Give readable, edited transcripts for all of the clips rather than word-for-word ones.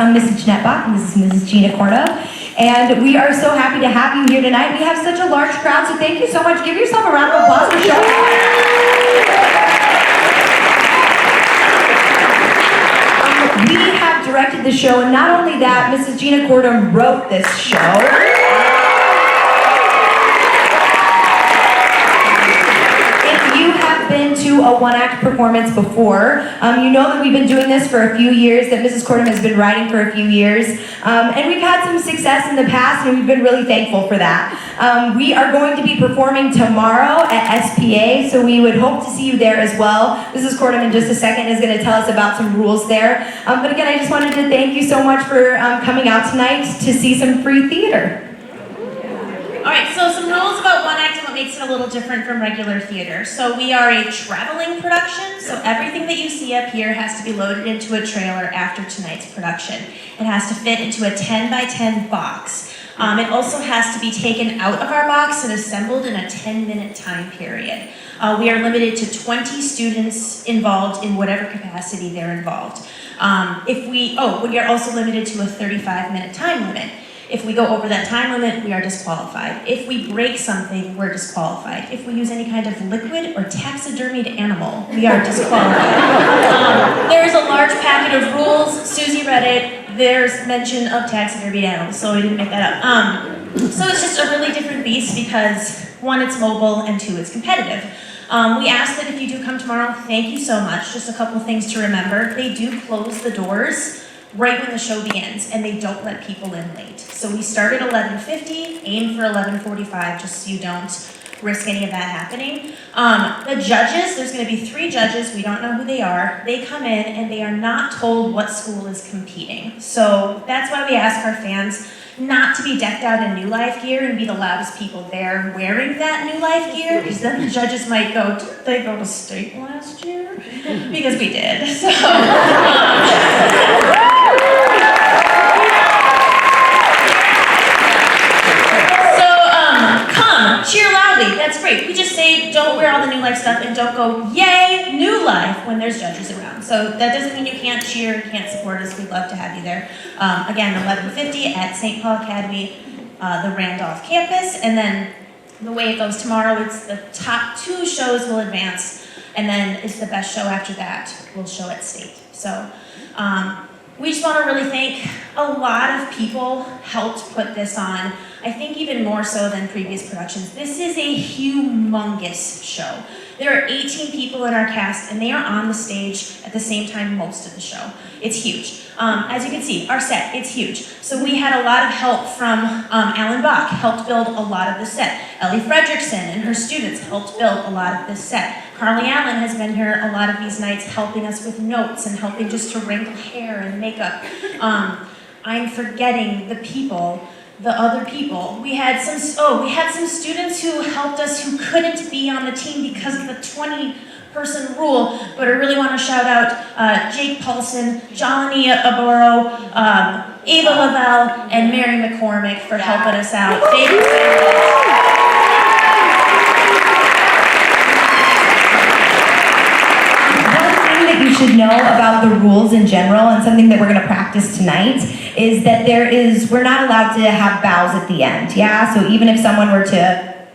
Mrs. Jeanette Bach, and this is Mrs. Gina Corno. And we are so happy to have you here tonight. We have such a large crowd, so thank you so much. Give yourself a round of applause for showing up. We have directed the show, and not only that, Mrs. Gina Corno wrote this show. Been to a one-act performance before. You know that we've been doing this for a few years, that Mrs. Cordham has been writing for a few years, and we've had some success in the past, and we've been really thankful for that. We are going to be performing tomorrow at SPA, so we would hope to see you there as well. Mrs. Cordham in just a second is going to tell us about some rules there. But again, I just wanted to thank you so much for coming out tonight to see some free theater. Alright, so some rules about one act and what makes it a little different from regular theater. So we are a traveling production, so everything that you see up here has to be loaded into a trailer after tonight's production. It has to fit into a 10 by 10 box. It also has to be taken out of our box and assembled in a 10-minute time period. We are limited to 20 students involved in whatever capacity they're involved. We are also limited to a 35-minute time limit. If we go over that time limit, we are disqualified. If we break something, we're disqualified. If we use any kind of liquid or taxidermied animal, we are disqualified. There is a large packet of rules. Susie read it. There's mention of taxidermied animals, so we didn't make that up. So it's just a really different beast because, one, it's mobile, and two, it's competitive. We ask that if you do come tomorrow, thank you so much. Just a couple things to remember. They do close the doors right when the show begins, and they don't let people in late. So we start at 11:50, aim for 11:45, just so you don't risk any of that happening. The judges, there's gonna be 3 judges, we don't know who they are. They come in and they are not told what school is competing. So that's why we ask our fans not to be decked out in New Life gear and be the loudest people there wearing that New Life gear, because then the judges might go, did they go to state last year? Because we did, so. Cheer loudly, that's great. We just say don't wear all the New Life stuff and don't go, yay, New Life, when there's judges around. So that doesn't mean you can't cheer, can't support us. We'd love to have you there. Again, 11:50 at St. Paul Academy, the Randolph campus. And then the way it goes tomorrow, it's the top 2 shows will advance, and then it's the best show after that will show at state. So we just want to really thank a lot of people helped put this on. I think even more so than previous productions. This is a humongous show. There are 18 people in our cast, and they are on the stage at the same time most of the show. It's huge. As you can see, our set, it's huge. So we had a lot of help from Alan Bach, helped build a lot of the set. Ellie Fredrickson and her students helped build a lot of this set. Carly Allen has been here a lot of these nights helping us with notes and helping just to wrinkle hair and makeup. I'm forgetting the people. The other people. We had some students who helped us who couldn't be on the team because of the 20-person rule, but I really want to shout out Jake Paulson, Johnny Aboro, Ava Lavelle, and Mary McCormick for helping us out. Thank you so much. You should know about the rules in general, and something that we're going to practice tonight is that we're not allowed to have bows at the end, yeah? So even if someone were to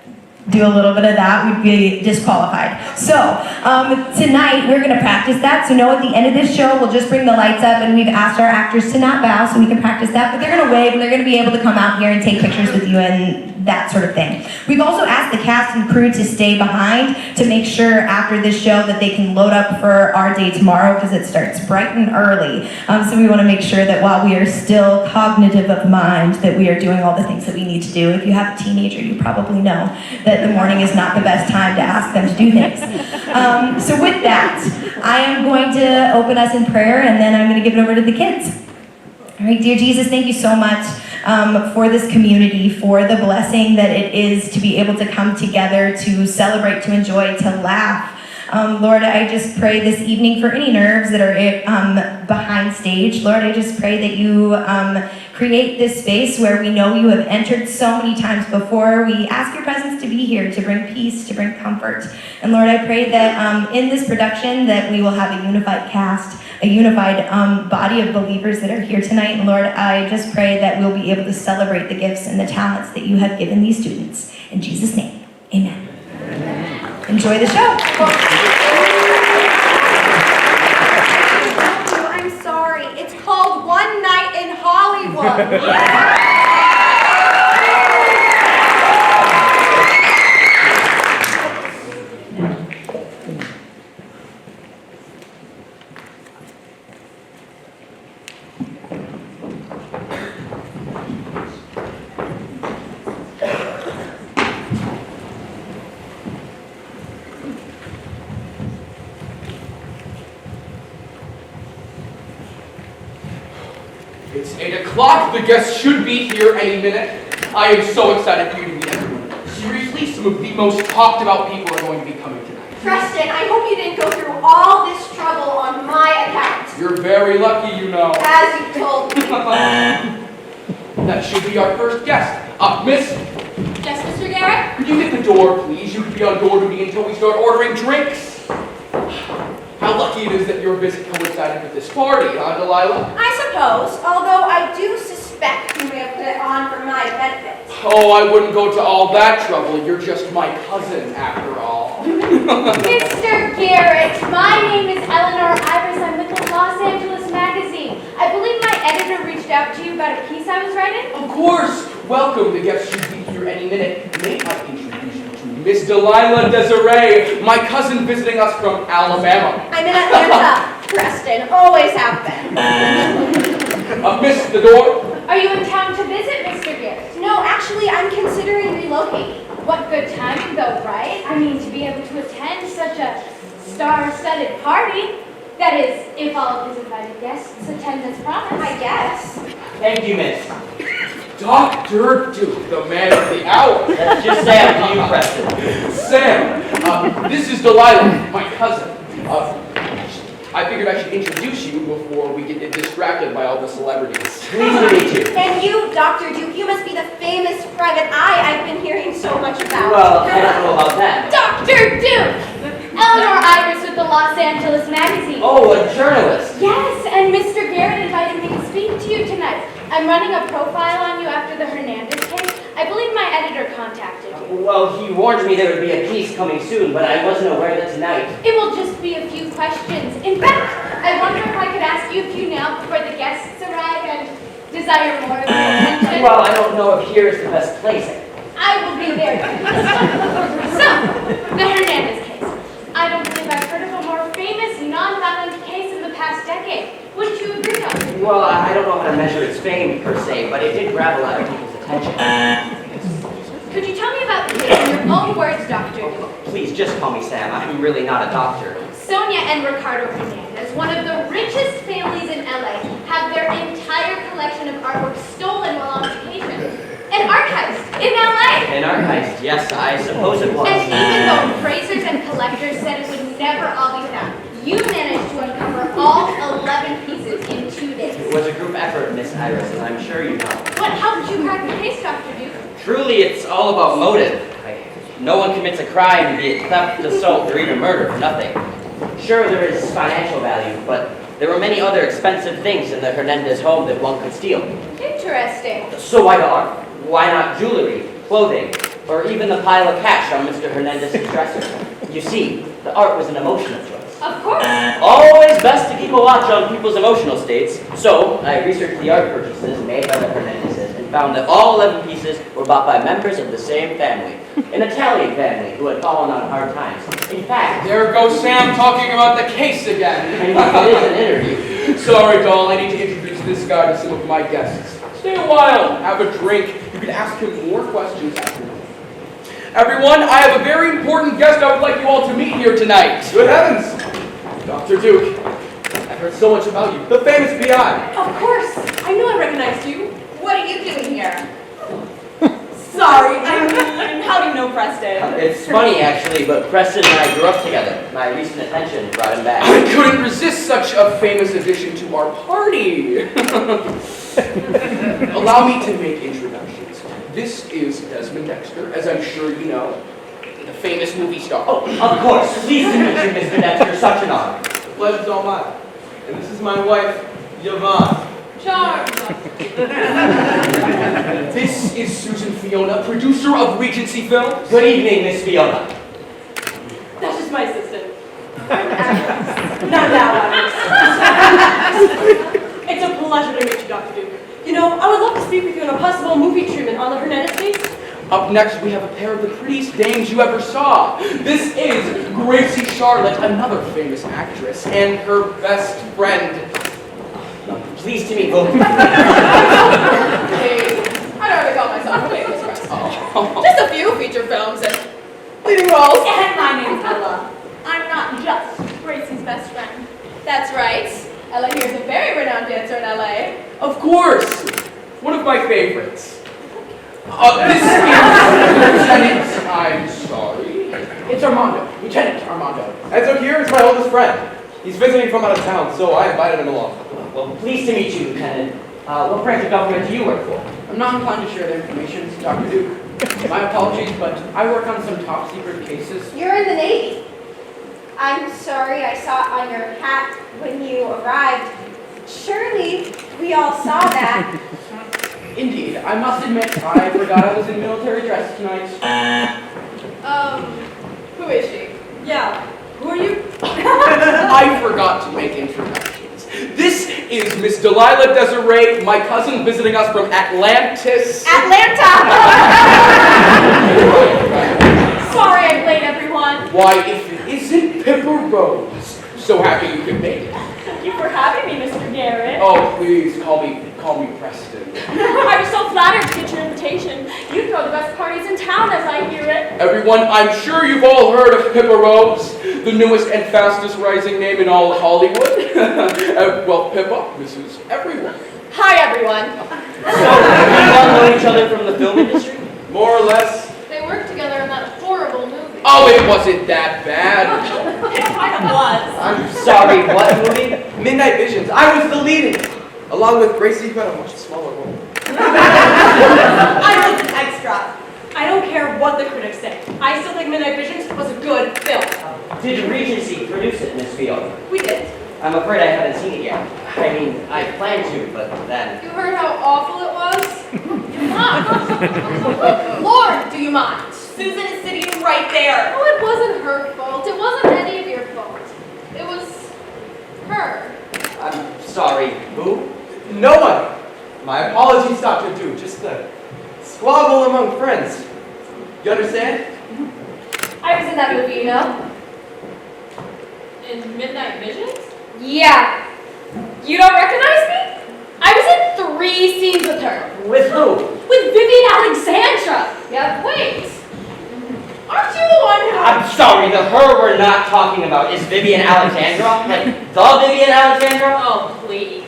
do a little bit of that, we'd be disqualified. So tonight we're going to practice that. So at the end of this show, we'll just bring the lights up, and we've asked our actors to not bow so we can practice that, but they're going to wave and they're going to be able to come out here and take pictures with you and that sort of thing. We've also asked the cast and crew to stay behind to make sure after this show that they can load up for our day tomorrow, because it starts bright and early. So we want to make sure that while we are still cognitive of mind, that we are doing all the things that we need to do. If you have a teenager, you probably know that the morning is not the best time to ask them to do things. So with that, I am going to open us in prayer, and then I'm going to give it over to the kids. All right, dear Jesus, thank you so much for this community, for the blessing that it is to be able to come together, to celebrate, to enjoy, to laugh. Lord, I just pray this evening for any nerves that are behind stage. Lord, I just pray that you create this space where we know you have entered so many times before. We ask your presence to be here, to bring peace, to bring comfort. And Lord, I pray that in this production that we will have a unified cast, a unified body of believers that are here tonight. And Lord, I just pray that we'll be able to celebrate the gifts and the talents that you have given these students. In Jesus' name, amen. Enjoy the show. I'm sorry. It's called One Night in Hollywood. It's 8 o'clock. The guests should be here any minute. I am so excited for you to meet everyone. Seriously, some of the most talked about people are going to be coming tonight. Preston, I hope you didn't go through all this trouble on my account. You're very lucky, you know. As you told me. That should be our first guest. Miss, Yes, Mr. Garrett? could you hit the door, please? You could be on door duty until we start ordering drinks. How lucky it is that your visit coincided with this party, huh, Delilah? I suppose, although I do suspect you may have put it on for my benefit. Oh, I wouldn't go to all that trouble. You're just my cousin, after all. Mr. Garrett, my name is Eleanor Iris. I'm with the Los Angeles Magazine. I believe my editor reached out to you about a piece I was writing. Of course! Welcome, the guests should be here any minute. May I introduce you to Miss Delilah Desiree, my cousin visiting us from Alabama. I'm in Atlanta. Preston, always have been. Miss, the door? Are you in town to visit, Mr. Garrett? No, actually, I'm considering relocating. What good timing, though, right? I mean, to be able to attend such a star-studded party. That is, if all of his invited guests attend as promised. I guess. Thank you, miss. Dr. Duke, the man of the hour. That's just Sam to you, Preston. Sam, this is Delilah, my cousin. I figured I should introduce you before we get distracted by all the celebrities. Pleased to meet you. And you, Dr. Duke, you must be the famous private eye I've been hearing so much about. Well, I don't know about that. Dr. Duke! Eleanor Iris with the Los Angeles Magazine. Oh, a journalist. Yes, and Mr. Garrett invited me to speak to you tonight. I'm running a profile on you after the Hernandez case. I believe my editor contacted you. Well, he warned me there would be a piece coming soon, but I wasn't aware that tonight. It will just be a few questions. In fact, I wonder if I could ask you a few now before the guests arrive and desire more of your attention. Well, I don't know if here is the best place. I will be there. So, the Hernandez case. I don't believe I've heard of a more famous non-violent case in the past decade. Wouldn't you agree, Doctor? Well, I don't know how to measure its fame, per se, but it did grab a lot of people's attention. Could you tell me about the case in your own words, Doctor? Please, just call me Sam. I'm really not a doctor. Sonia and Ricardo Hernandez, one of the richest families in LA, have their entire collection of artwork stolen while on vacation. An art heist in LA! An art heist, yes, I suppose it was. And even though appraisers and collectors said it would never all be found, you managed to uncover all 11 pieces in 2 days. It was a group effort, Miss Iris, and I'm sure you know. What helped you crack the case, Dr. Duke? Truly, it's all about motive. No one commits a crime, be it theft, assault, or even murder, for nothing. Sure, there is financial value, but there were many other expensive things in the Hernandez home that one could steal. Interesting. So why the art? Why not jewelry, clothing, or even the pile of cash on Mr. Hernandez's dresser? You see, the art was an emotional choice. Of course. Always best to keep a watch on people's emotional states. So, I researched the art purchases made by the Hernandezes and found that all 11 pieces were bought by members of the same family. An Italian family who had fallen on hard times. In fact, There goes Sam talking about the case again. and it is an interview. Sorry, doll, I need to introduce this guy to some of my guests. Stay a while, have a drink. You can ask him more questions afterwards. Everyone, I have a very important guest I would like you all to meet here tonight. Good heavens! Dr. Duke, I've heard so much about you. The famous PI. Of course. I knew I recognized you. What are you doing here? So sorry. I mean, how do you know Preston? It's funny, actually, but Preston and I grew up together. My recent attention brought him back. I couldn't resist such a famous addition to our party. Allow me to make introductions. This is Desmond Dexter, as I'm sure you know, the famous movie star. Oh, of course. Pleased to meet you, Mr. Dexter. Such an honor. Pleasure's all mine. And this is my wife, Yvonne. Charmed. This is Susan Fiona, producer of Regency Films. Good evening, Miss Fiona. That's just my assistant. Not that one. It's a pleasure to meet you, Dr. Duke. You know, I would love to speak with you on a possible movie treatment on the Hernandez case. Up next, we have a pair of the prettiest dames you ever saw. This is Gracie Charlotte, another famous actress, and her best friend. Pleased to meet both of you. Hey, I don't ever call myself a famous friend. Oh. Just a few feature films and leading roles. And my name's Ella. I'm not just Gracie's best friend. That's right. Ella here is a very renowned dancer in LA. Of course! One of my favorites. This is Lieutenant, I'm sorry. It's Armando. Lieutenant Armando. Enzo here is my oldest friend. He's visiting from out of town, so I invited him along. Well, pleased to meet you, Lieutenant. What branch of government do you work for? I'm not inclined to share the information, Dr. Duke. My apologies, but I work on some top secret cases. You're in the Navy. I'm sorry I saw it on your hat when you arrived. Surely we all saw that. Indeed, I must admit, I forgot I was in military dress tonight. Who is she? Yeah. Who are you? I forgot to make introductions. This is Miss Delilah Desiree, my cousin visiting us from Atlantis. Sorry I'm late, everyone. Why, if it isn't Pippa Rose. So happy you could make it. Thank you for having me, Mr. Garrett. Oh, please, call me Preston. I was so flattered to get your invitation. You throw the best parties in town, as I hear it. Everyone, I'm sure you've all heard of Pippa Rose, the newest and fastest rising name in all of Hollywood. Well, Pippa, this is everyone. Hi, everyone. So, you all know each other from the film industry? More or less. They worked together in that horrible movie. Oh, it wasn't that bad. It kind of was. I'm sorry, what movie? Midnight Visions. I was the lead in it. Along with Gracie, who had a much smaller role. I was an extra. I don't care what the critics say. I still think Midnight Visions was a good film. Did Regency produce it, Miss Fiona? We did. I'm afraid I haven't seen it yet. I mean, I plan to, but then... You heard how awful it was? Lord, do you mind? Susan is sitting right there. Oh, it wasn't her fault. It wasn't any of your fault. It was her. I'm sorry, who? No one. My apologies, Dr. Duke. Just a squabble among friends. You understand? I was in that movie, you know? In Midnight Visions? Yeah. You don't recognize me? I was in 3 scenes with her. With who? With Vivian Alexandra. Yeah, wait. Aren't you the one who... I'm sorry, the her we're not talking about is Vivian Alexandra? Like, the Vivian Alexandra? Oh, please.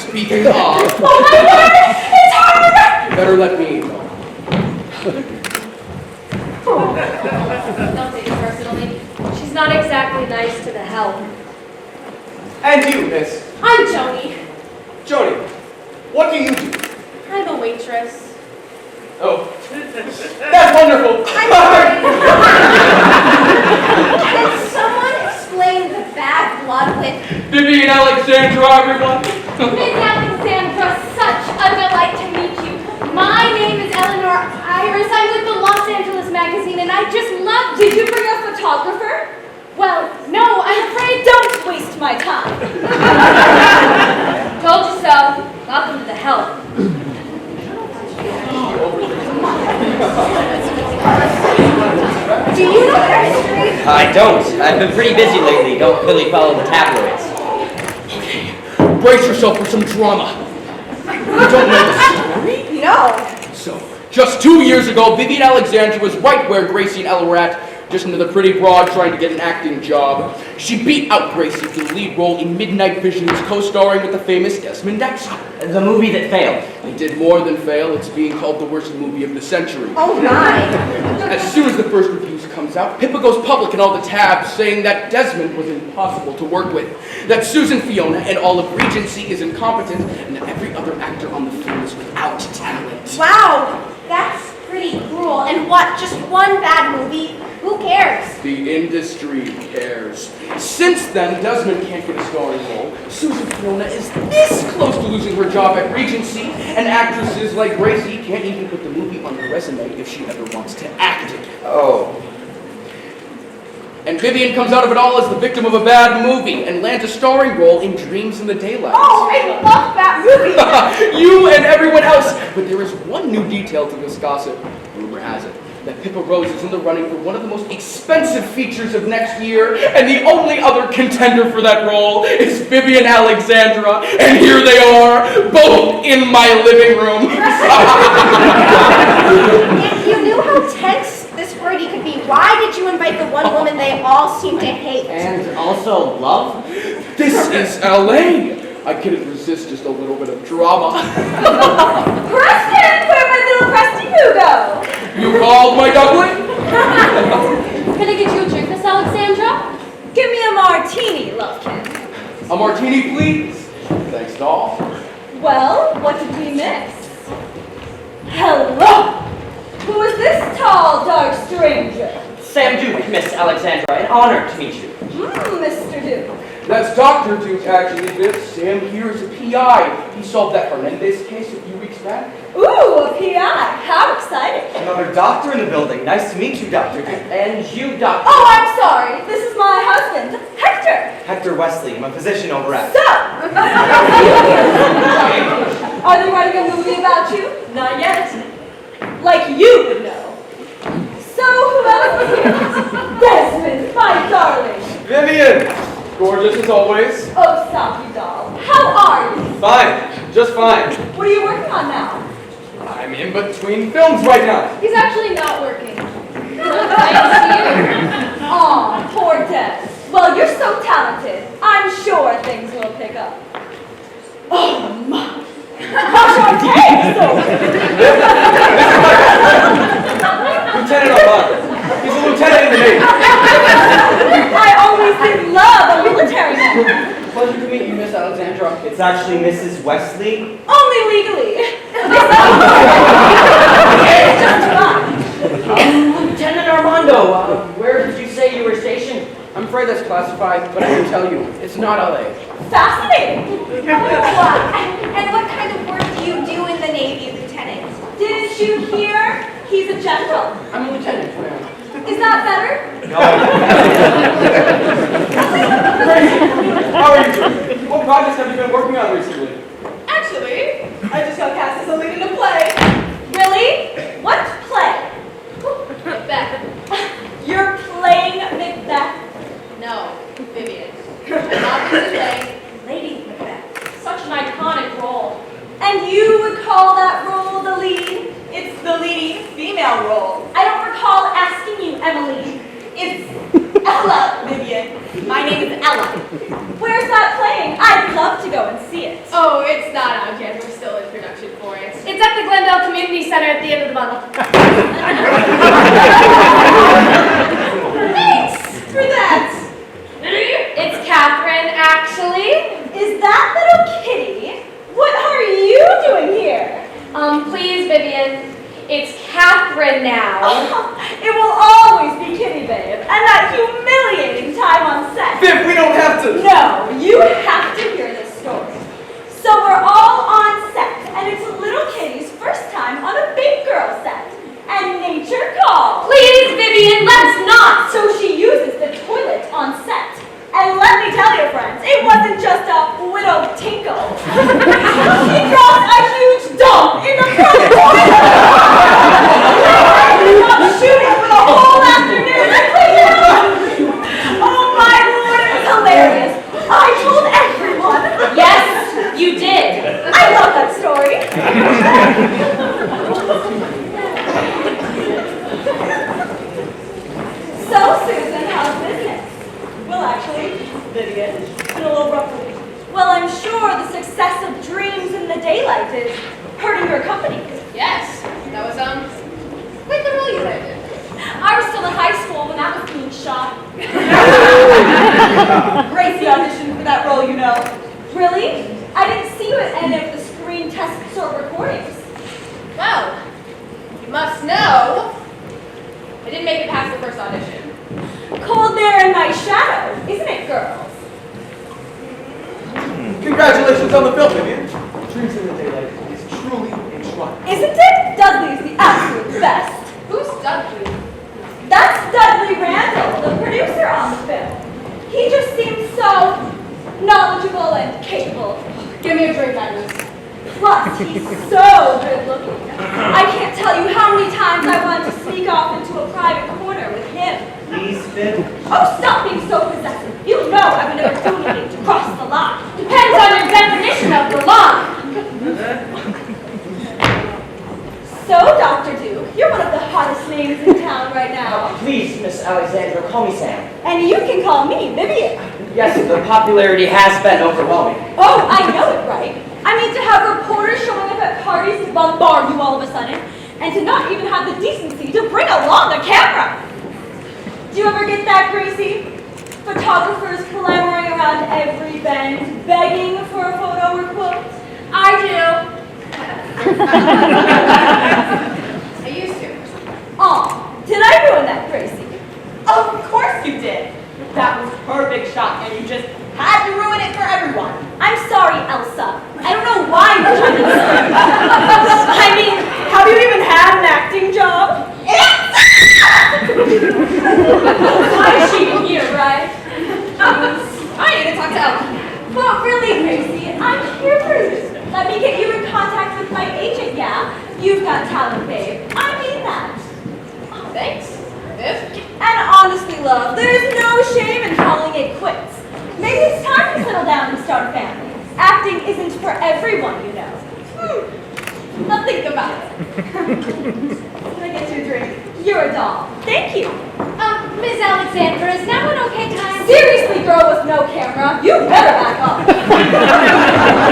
Speaking of, Oh my word! It's her! you better let me know. Don't take it personally. She's not exactly nice to the help. And you, miss. I'm Joni. Joni, what do you do? I'm a waitress. Oh, that's wonderful. I'm sorry. Can someone explain the bad blood with... Vivian Alexandra, everyone. Miss Alexandra, such a delight to meet you. My name is Eleanor Iris. I'm with the Los Angeles Magazine, and I just love... Did you bring a photographer? Well, no, I'm afraid don't waste my time. Told you so. Welcome to the help. Do you know their history? I don't. I've been pretty busy lately. Don't really follow the tabloids. Brace yourself for some drama. You don't know the story? No. So, just 2 years ago, Vivian Alexandra was right where Gracie and Ella were at Just another pretty broad trying to get an acting job. She beat out Gracie for the lead role in Midnight Visions, co-starring with the famous Desmond Dexter. The movie that failed. It did more than fail. It's being called the worst movie of the century. Oh my. As soon as the first reviews comes out, Pippa goes public in all the tabs saying that Desmond was impossible to work with, that Susan Fiona and all of Regency is incompetent, and that every other actor on the film is without talent. Wow, that's pretty cruel. And what, just one bad movie? Who cares? The industry cares. Since then, Desmond can't get a starring role. Susan Fiona is this close to losing her job at Regency, and actresses like Gracie can't even put the movie on her resume if she ever wants to act it. Oh. And Vivian comes out of it all as the victim of a bad movie and lands a starring role in Dreams in the Daylight. Oh, I love that movie. You and everyone else! But there is one new detail to this gossip. Rumor has it that Pippa Rose is in the running for one of the most expensive features of next year, and the only other contender for that role is Vivian Alexandra, and here they are, both in my living room. If you knew how tense this party could be, why did you invite the one woman they all seem to hate? And also love? This is LA. I couldn't resist just a little bit of drama. Preston! Where'd my little Preston Pooh go? You called my duckling? Can I get you a drink, Miss Alexandra? Give me a martini, Lovekin. A martini, please. Thanks, doll. Well, what did we miss? Hello! Who is this tall, dark stranger? Sam Duke, Miss Alexandra. An honor to meet you. Mr. Duke. That's Dr. Duke, actually, Viv. Sam here is a PI. He solved that Hernandez case a few weeks back. Ooh, a PI. How exciting. Another doctor in the building. Nice to meet you, Dr. Duke. And you, Doctor. Oh, I'm sorry. This is my husband, Hector. Hector Wesley. I'm a physician over at... So, are they writing a movie about you? Not yet. Like you would know. So, who else is here? Desmond, my darling. Vivian! Gorgeous as always. Oh, stop, you doll. How are you? Fine. Just fine. What are you working on now? I'm in between films right now. He's actually not working. Aw, poor Des. Well, you're so talented. I'm sure things will pick up. Oh, my. Gosh, our tape's Lieutenant Armando. He's a lieutenant in the Navy. I always did love a military man. Pleasure to meet you, Miss Alexandra. It's actually Mrs. Wesley. Only legally. It's just fine. Lieutenant Armando, where did you say you were stationed? I'm afraid that's classified, but I can tell you, it's not LA. Fascinating. And what kind of work do you do in the Navy, Lieutenant? Didn't you hear? He's a general. I'm a lieutenant, ma'am. Is that better? No. How are you doing? What projects have you been working on recently? Actually, I just got cast as a lead in a play. Really? What play? Macbeth. You're playing Macbeth? No, Vivian. I'm obviously playing Lady Macbeth. Such an iconic role. And you would call that role the lead? It's the leading female role. I don't recall asking you, Emily. It's Ella, Vivian. My name is Ella. Where's that playing? I'd love to go and see it. Oh, it's not out yet. We're still in production for it. It's at the Glendale Community Center at the end of the month. Thanks for that. It's Catherine, actually. Is that little kitty? What are you doing here? Please, Vivian. It's Catherine now. It will always be Kitty, babe. And that humiliating time on set. Viv, we don't have to... No, you have to hear this story. So we're all on set, and it's little Kitty's first time on a big girl set. And nature calls. Please, Vivian, let's not. So she uses the toilet on set. And let me tell you, friends, it wasn't just a widow tinkle. She dropped a huge dump in the front toilet. I did not shoot Gracie auditioned for that role, you know. Really? I didn't see you at any of the screen tests or recordings. Well, you must know, I didn't make it past the first audition. Cold there in my shadow, isn't it, girls? Congratulations on the film, Vivian. Dreams in the Daylight is truly a triumph. Isn't it? Dudley's the absolute best. Who's Dudley? That's Dudley Randall, the producer on the film. He just seems so knowledgeable and capable. Give me a drink, Agnes. Plus, he's so good looking. I can't tell you how many times I wanted to sneak off into a private corner with him. Please, Viv. Oh, stop being so possessive. You know I would never do anything to cross the line. Depends on your definition of the line. So, Dr. Duke, you're one of the hottest names in town right now. Please, Miss Alexandra, call me Sam. And you can call me Vivian. Yes, the popularity has been overwhelming. Oh, I know it, right? I mean, to have reporters showing up at parties to bombard you all of a sudden, and to not even have the decency to bring along a camera. Do you ever get that, Gracie? Photographers clamoring around every bend, begging for a photo or quote? I do. I used to. Aw, did I ruin that, Gracie? Of course you did. That was a perfect shot, and you just had to ruin it for everyone. I'm sorry, Elsa. I don't know why you're trying to I mean, have you even had an acting job? Why is she here, right? I need to talk to Ella. But really, Gracie, I'm here for you. Let me get you in contact with my agent, yeah? You've got talent, babe. I mean that. Oh, thanks, Viv. And honestly, love, there's no shame in calling it quits. Maybe it's time to settle down and start a family. Acting isn't for everyone, you know. I'll think about it. Can I get you a drink? You're a doll. Thank you. Miss Alexandra, is now an okay time? Seriously, girl with no camera, you better back up.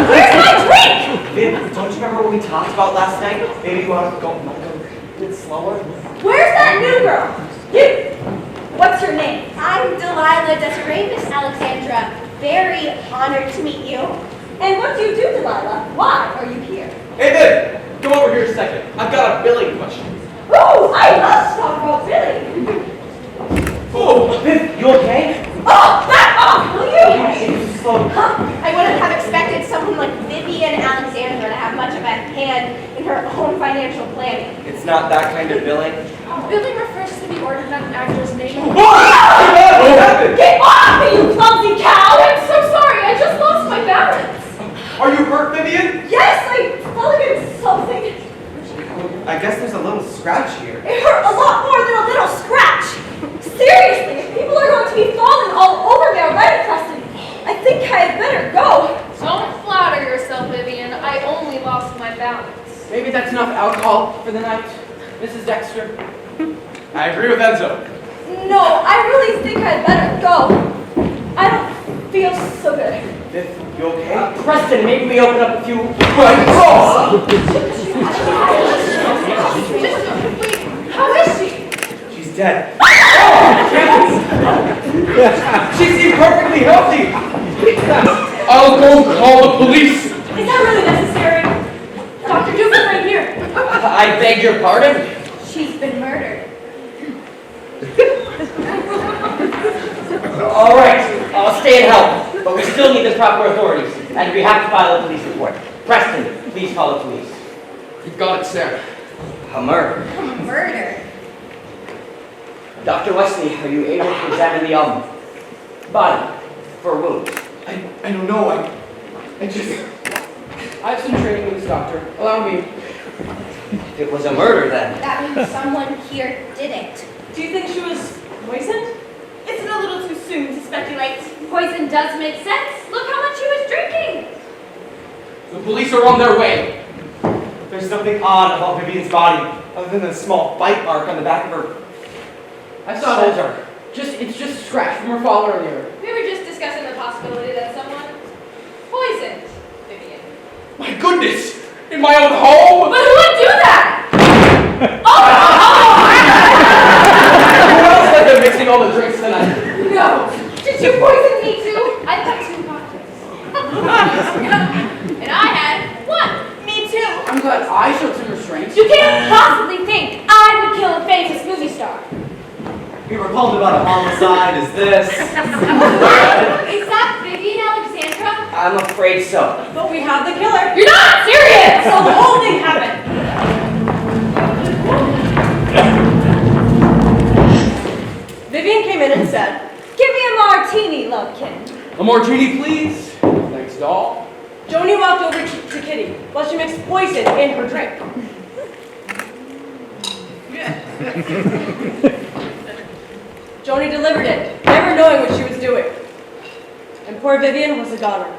Where's my drink? Viv, don't you remember what we talked about last night? Maybe you want to go a bit slower? Where's that new girl? You. What's your name? I'm Delilah Desiree, Miss Alexandra. Very honored to meet you. And what do you do, Delilah? Why are you here? Hey, Viv, come over here a second. I've got a billing question. Ooh, I love to talk about Billy. Oh, Viv, you okay? Oh, back off, will you? I wouldn't have expected someone like Vivian Alexandra to have much of a hand in her own financial planning. It's not that kind of billing. Billing refers to the order of an actor's name. What happened? Get off me, you clumsy cow! I'm so sorry, I just lost my balance. Are you hurt, Vivian? Yes, I fell against something. I guess there's a little scratch here. It hurt a lot more than a little scratch. Seriously, if people are going to be falling all over me already, Preston, I think I had better go. Don't flatter yourself, Vivian. I only lost my balance. Maybe that's enough alcohol for the night, Mrs. Dexter. I agree with Enzo. No, I really think I'd better go. I don't feel so good. Viv, you okay? Preston, maybe we open up a few... Right. Oh! Wait, how is she? She's dead. She seemed perfectly healthy. I'll go call the police. Is that really necessary? Dr. Duke is right here. I beg your pardon? She's been murdered. All right, I'll stay and help, but we still need the proper authorities, and we have to file a police report. Preston, please call the police. You got it, Sam. A murder. Murder. Dr. Wesley, are you able to examine the body for wounds? I don't know. I just... I have some training with this doctor. Allow me. If it was a murder, then. That means someone here did it. Do you think she was poisoned? Isn't it a little too soon to speculate? Poison does make sense. Look how much she was drinking. The police are on their way. There's something odd about Vivian's body, other than a small bite mark on the back of her I saw shoulder. that. It's just a scratch from her fall earlier. We were just discussing the possibility that someone poisoned Vivian. My goodness! In my own home! But who would do that? Who else let them mixing all the drinks tonight? No, she's Did you poison me too? I've had 2 cocktails. And I had 1. Me too. I'm glad I showed some restraint. You can't possibly think I would kill a famous movie star. We were called about a homicide. Is this? Is that Vivian Alexandra? I'm afraid so. But we have the killer. You're not serious! So the whole thing happened. Vivian came in and said, "Give me a martini, Lovekin." A martini, please. Thanks, doll. Joni walked over to Kitty while she mixed poison in her drink. Joni delivered it, never knowing what she was doing. And poor Vivian was a goner.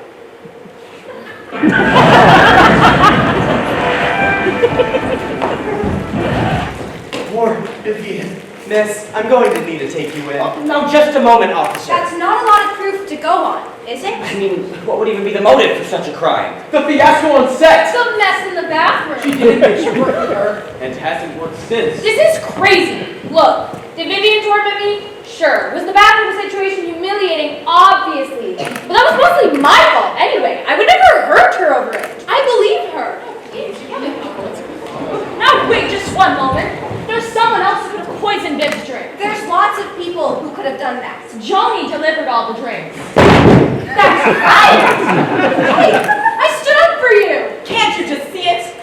Poor Vivian. Miss, I'm going to need to take you in. Now, just a moment, officer. That's not a lot of proof to go on, is it? I mean, what would even be the motive for such a crime? The fiasco on set. The mess in the bathroom. She didn't think she worked with her, and it hasn't worked since. This is crazy. Look, did Vivian torment me? Sure. Was the bathroom situation humiliating? Obviously. But that was mostly my fault anyway. I would never hurt her over it. I believe her. Now wait just one moment. There's someone else who could have poisoned Viv's drink. There's lots of people who could have done that. Joni delivered all the drinks. That's right! Hey, I stood up for you! Can't you just see it?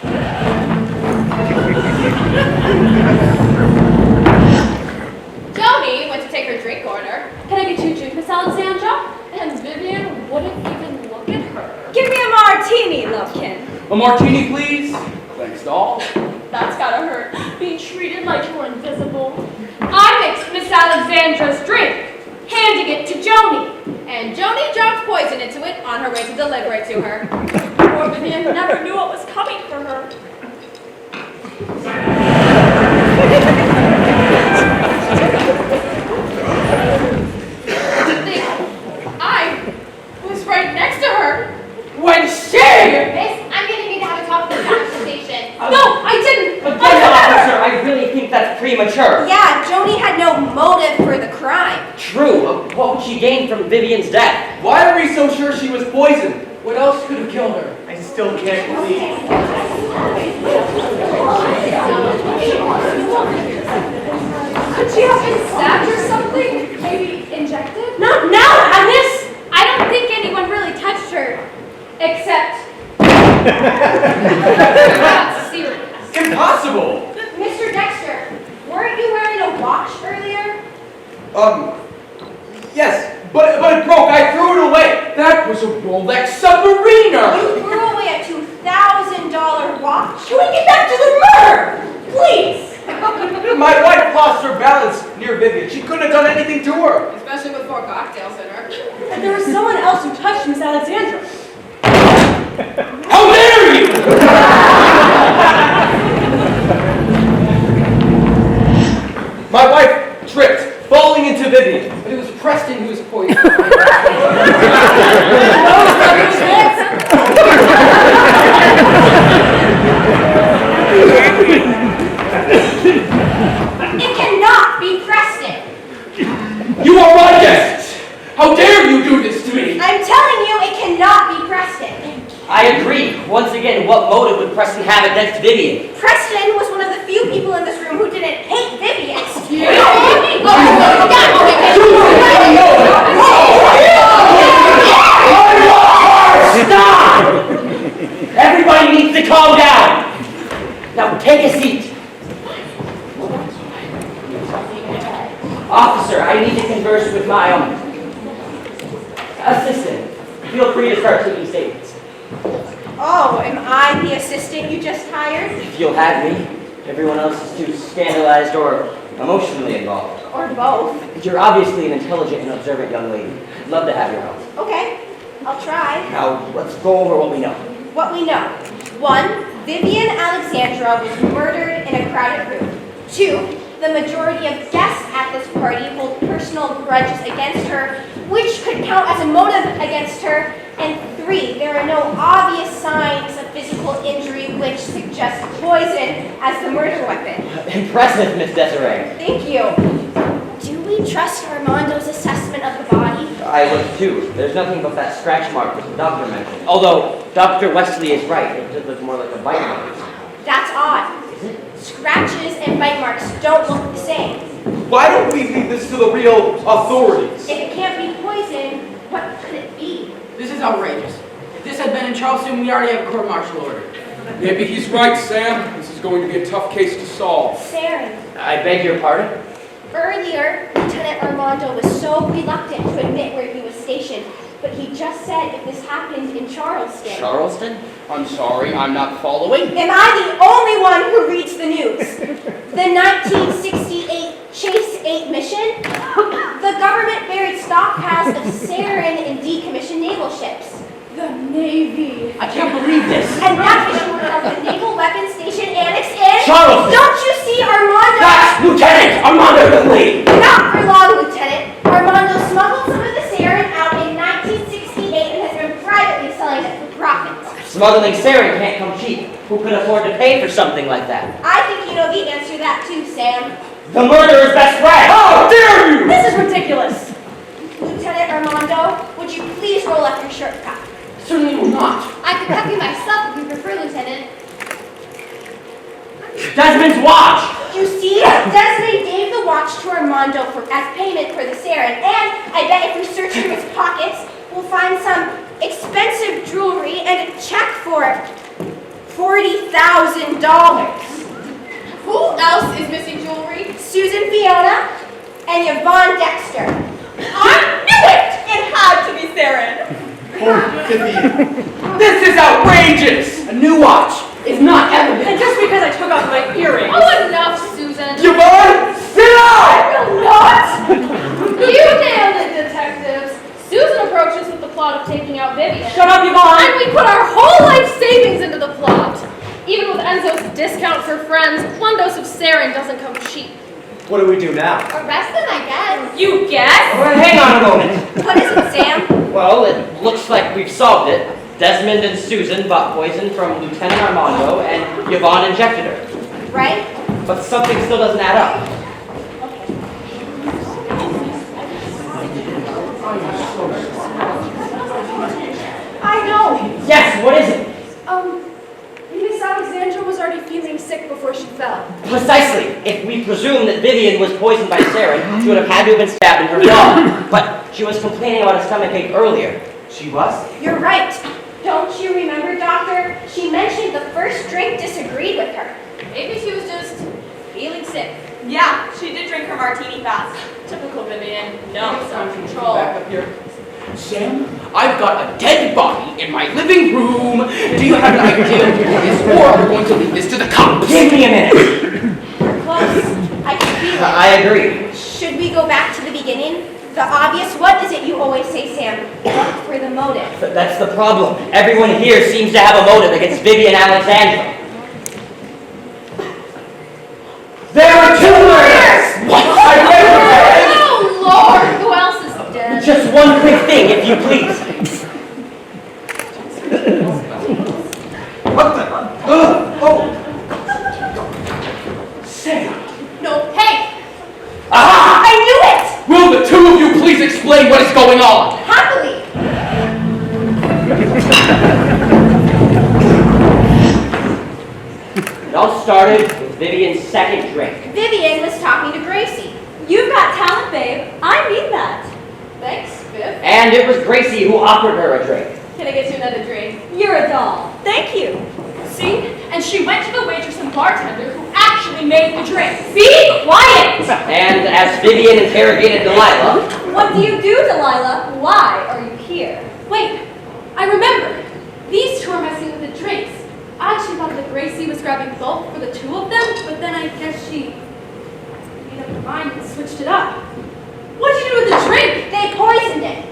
Joni went to take her drink order. Can I get you a drink, Miss Alexandra? And Vivian wouldn't even look at her. Give me a martini, Lovekin. A martini, please. Thanks, doll. That's gotta hurt, being treated like you were invisible. I mixed Miss Alexandra's drink, handing it to Joni. And Joni dropped poison into it on her way to deliver it to her. Poor Vivian never knew what was coming for her. I was right next to her. When she... Miss, I'm gonna need to have a talk with the doctor station. No, I didn't! Again, I never! officer, I really think that's premature. Yeah, Joni had no motive for the crime. True. What would she gain from Vivian's death? Why are we so sure she was poisoned? What else could have killed her? I still can't believe. Could she have been stabbed or something? Maybe injected? Not now, Agnes! I don't think anyone really touched her. Except... That's serious. Impossible! Mr. Dexter, weren't you wearing a watch earlier? Yes, but it broke. I threw it away. That was a Rolex Submariner. You threw away a $2,000 watch? Can we get back to the murder? Please! My wife lost her balance near Vivian. She couldn't have done anything to her. Especially with 4 cocktails in her. And there was someone else who touched Miss Alexandra. How dare you! My wife tripped, falling into Vivian. But it was Preston who was poisoned. It cannot be Preston. You are my guests. How dare you do this to me? I'm telling you, it cannot be Preston. I agree. Once again, what motive would Preston have against Vivian? Preston was one of the few people in this room who didn't hate Vivian. Stop! Everybody needs to calm down. Now take a seat. Officer, I need to converse with my assistant. Feel free to start taking statements. Oh, am I the assistant you just hired? If you'll have me, everyone else is too scandalized or emotionally involved. Or both? You're obviously an intelligent and observant young lady. I'd love to have your help. Okay, I'll try. Now, let's go over what we know. What we know. 1, Vivian Alexandra was murdered in a crowded room. 2, the majority of guests at this party hold personal grudges against her, which could count as a motive against her. And 3, there are no obvious signs of physical injury which suggest poison as the murder weapon. Impressive, Miss Desiree. Thank you. Do we trust Armando's assessment of the body? I looked too. There's nothing but that scratch mark that the doctor mentioned. Although Dr. Wesley is right, it did look more like a bite mark. That's odd. Scratches and bite marks don't look the same. Why don't we leave this to the real authorities? If it can't be poison, what could it be? This is outrageous. If this had been in Charleston, we already have a court-martial order. Maybe he's right, Sam. This is going to be a tough case to solve. Sarin. I beg your pardon? Earlier, Lieutenant Armando was so reluctant to admit where he was stationed, but he just said if this happened in Charleston. Charleston? I'm sorry, I'm not following. Am I the only one who reads the news? The 1968 Chase 8 mission? The government buried stockpiles of sarin in decommissioned naval ships. The Navy. I can't believe this. And that mission was of the Naval Weapons Station Annex in... Charleston! Don't you see Armando? That's Lieutenant Armando Lee! Not for long, Lieutenant. Armando smuggled some of the sarin out in 1968 and has been privately selling it for profit. Smuggling sarin can't come cheap. Who could afford to pay for something like that? I think you know the answer to that too, Sam. The murderer's best friend! How dare you! This is ridiculous. Lieutenant Armando, would you please roll up your shirt cuff? Certainly will not. I could help you myself if you prefer, Lieutenant. Desmond's watch! You see, Desmond gave the watch to Armando as payment for the sarin, and I bet if we search through his pockets, we'll find some expensive jewelry and a check for $40,000. Who else is missing jewelry? Susan Fiona and Yvonne Dexter. I knew it! It had to be sarin. This is outrageous! A new watch is not evidence. And just because I took off my earrings. Oh, enough, Susan. Yvonne, sit down! Not! You nailed it, detectives. Susan approached us with the plot of taking out Vivian. Shut up, Yvonne! And we put our whole life savings into the plot. Even with Enzo's discount for friends, one dose of sarin doesn't come cheap. What do we do now? Arrest them, I guess. You guess? Well, hang on a moment. What is it, Sam? Well, it looks like we've solved it. Desmond and Susan bought poison from Lieutenant Armando, and Yvonne injected her. Right? But something still doesn't add up. I know. Yes, what is it? Miss Alexandra was already feeling sick before she fell. Precisely. If we presume that Vivian was poisoned by sarin, she would have had to have been stabbed in her jaw. But she was complaining about a stomachache earlier. She was? You're right. Don't you remember, Doctor? She mentioned the first drink disagreed with her. Maybe she was just feeling sick. Yeah, she did drink her martini fast. Typical Vivian. No self-control. Back up here. Sam, I've got a dead body in my living room. Do you have an idea who it is, or are we going to leave this to the cops? Give me a minute. We're close. I can feel it. I agree. Should we go back to the beginning? The obvious, what is it you always say, Sam? Look for the motive. But that's the problem. Everyone here seems to have a motive against Vivian Alexandra. There are two murders! What? I never Oh, Lord! Who else is dead? Just one quick thing, if you please. What the? Oh! Sam, No, hey! aha! I knew it! Will the two of you please explain what is going on? Happily. It all started with Vivian's second drink. Vivian was talking to Gracie. You've got talent, babe. I mean that. Thanks, Viv. And it was Gracie who offered her a drink. Can I get you another drink? You're a doll. Thank you. See? And she went to the waitress and bartender who actually made the drink. Be quiet! And as Vivian interrogated Delilah, What do you do, Delilah? Why are you here? Wait, I remember. These two are messing with the drinks. I actually thought that Gracie was grabbing both for the two of them, but then I guess she made up her mind and switched it up. What'd you do with the drink? They poisoned it.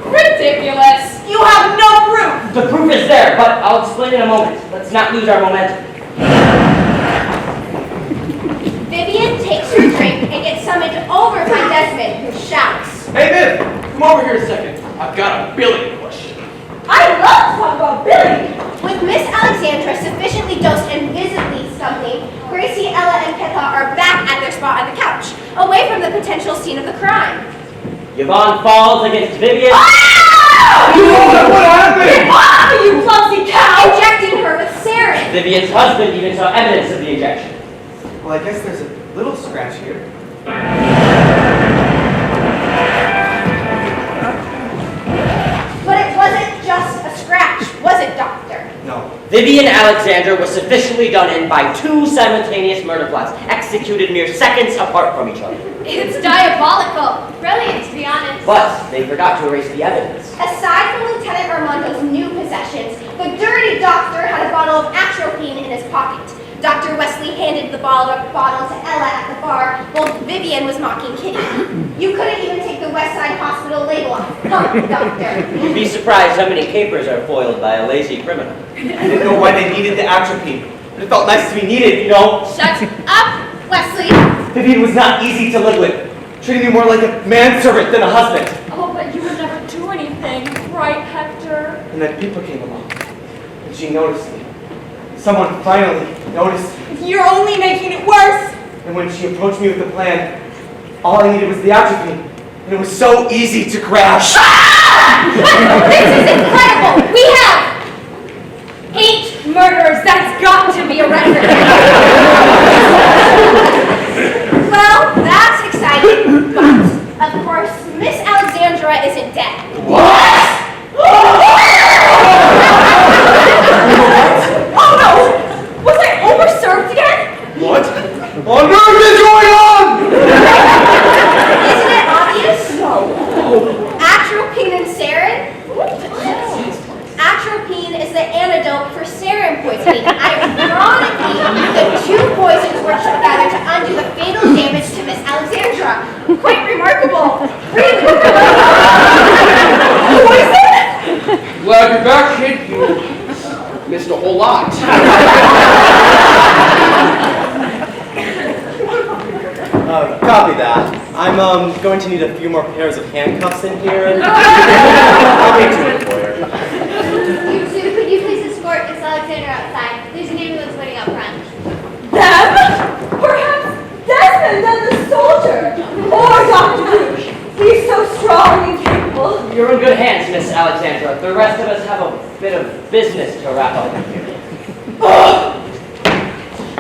Ridiculous! You have no proof. the proof is there, but I'll explain in a moment. Let's not lose our momentum. Vivian takes her drink and gets summoned over by Desmond, who shouts. Hey, Viv! Come over here a second. I've got a billing question. I love to talk about Billy. With Miss Alexandra sufficiently dosed and visibly stumbling, Gracie, Ella, and Pippa are back at their spot on the couch. away from the potential scene of the crime. Yvonne falls against Vivian. What happened? Ah, you clumsy cow! Injecting her with sarin. Vivian's husband even saw evidence of the injection. Well, I guess there's a little scratch here. But it wasn't just a scratch, was it, Doctor? No. Vivian Alexandra was sufficiently done in by 2 simultaneous murder plots, executed mere seconds apart from each other. It's diabolical. Brilliant, to be honest. But they forgot to erase the evidence. Aside from Lieutenant Armando's new possessions, the dirty doctor had a bottle of atropine in his pocket. Dr. Wesley handed the bottle to Ella at the bar while Vivian was mocking Kitty. You couldn't even take the Westside Hospital label off. Huh, Doctor? You'd be surprised how many capers are foiled by a lazy criminal. I didn't know why they needed the atropine, but it felt nice to be needed, you know? Shut up, Wesley. Vivian was not easy to live with, treating me more like a manservant than a husband. Oh, but you would never do anything, right, Hector? And then Pippa came along, and she noticed me. Someone finally noticed me. You're only making it worse. And when she approached me with the plan, all I needed was the atropine. And it was so easy to crash. This is incredible! We have 8 murders. That's got to be a record. Well, that's exciting, but of course, Miss Alexandra isn't dead. What? Oh no! Was I overserved again? What on earth is going on? Isn't it obvious? No. Atropine and sarin? Atropine is the antidote for sarin poisoning. Ironically, the 2 poisons worked together to undo the fatal damage to Miss Alexandra. Quite remarkable. Really? Poison? Glad you're back, kid. You missed a whole lot. Copy that. I'm going to need a few more pairs of handcuffs in here. And I'll get to it, lawyer. You two, could you please escort Miss Alexandra outside? There's an ambulance waiting up front. Them? Perhaps Desmond and the soldier. Or Dr. Duke. He's so strong and capable. You're in good hands, Miss Alexandra. The rest of us have a bit of business to wrap up here.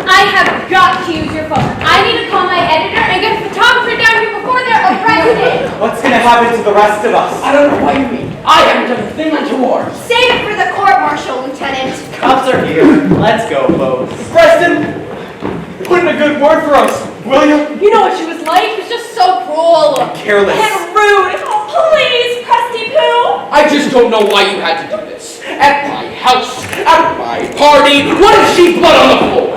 I have got to use your phone. I need to call my editor and get a photographer down here before they're arrested. What's going to happen to the rest of us? I don't know what you mean. I haven't done a thing untoward. Save it for the court-martial, Lieutenant. Cops are here. Let's go, folks. Preston, put in a good word for us, will you? You know what she was like? She was just so cruel. Careless. And rude. Oh, please, Krusty Poo. I just don't know why you had to do this. At my house, at my party. What if she blood on the floor?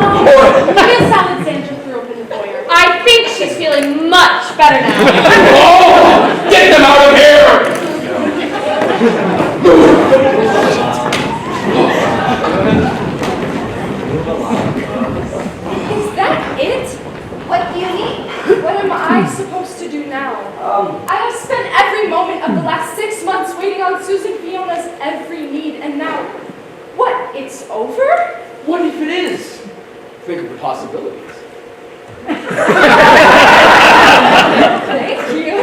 Miss Alexandra threw up in the foyer. I think she's feeling much better now. Oh, get them out of here! Is that it? What do you need? What am I supposed to do now? I have spent every moment of the last 6 months waiting on Susan Fiona's every need, and now, what? It's over? What if it is? Think of the possibilities. Thank you.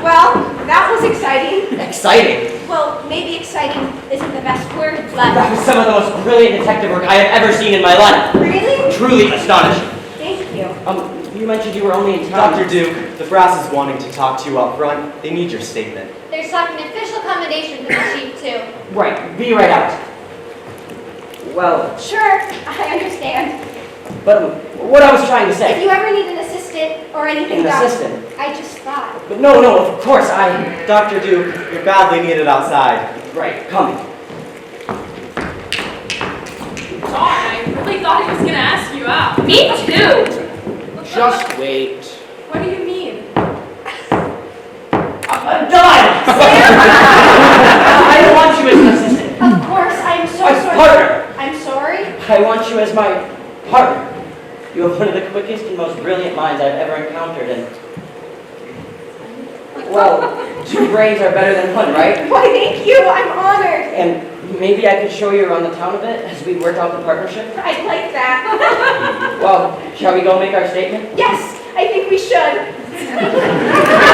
Well, that was exciting. Exciting. Well, maybe exciting isn't the best word, That but was some of the most brilliant detective work I have ever seen in my life. really? Truly astonishing. Thank you. You mentioned you were only in town. Dr. Duke, the brass is wanting to talk to you up front. They need your statement. They're talking official commendation for the chief, too. Right, be right out. Well, Sure, I understand. but what I was trying to If say. you ever need an assistant or anything, An Doc, assistant? I just thought. But no, of course, I... Dr. Duke, you're badly needed outside. Right, come. Darn, I really thought he was going to ask you out. Me too. Just wait. What do you mean? Done! I don't want you as an assistant. Of course, I'm so My sorry. partner. I'm sorry. I want you as my partner. You have one of the quickest and most brilliant minds I've ever encountered, and... Well, 2 brains are better than 1, right? Why, thank you. I'm honored. And maybe I could show you around the town a bit as we work out the partnership? I'd like that. Well, shall we go make our statement? Yes, I think we should.